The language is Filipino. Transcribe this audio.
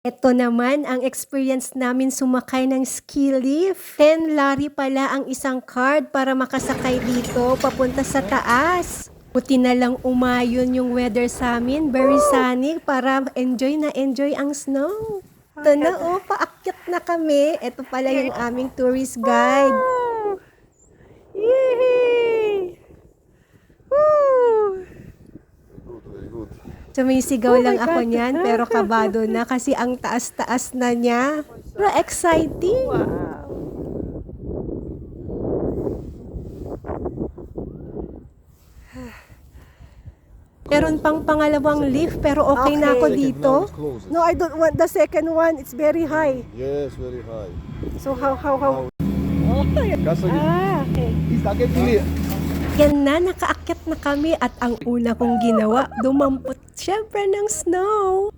Ito naman ang experience namin sumakay ng ski lift. 10 lari pala ang isang card para makasakay dito papunta sa taas. Buti na lang umayon yung weather sa amin, very sunny para enjoy na enjoy ang snow. Ito na paakyat na kami. Ito pala yung aming tourist guide. Yay! Woo! Very good. Sumisigaw lang my ako God. niyan pero kabado na kasi ang taas-taas na niya. Pero exciting. Wow. Meron pang pangalawang lift pero okay na ako Okay. dito. Now it's closed. No, I don't want the second one. It's very high. Yes, very high. So how? Oh, Castle okay. is again clear. Yan na, nakaakyat na kami at ang una kong ginawa, dumampot syempre ng snow.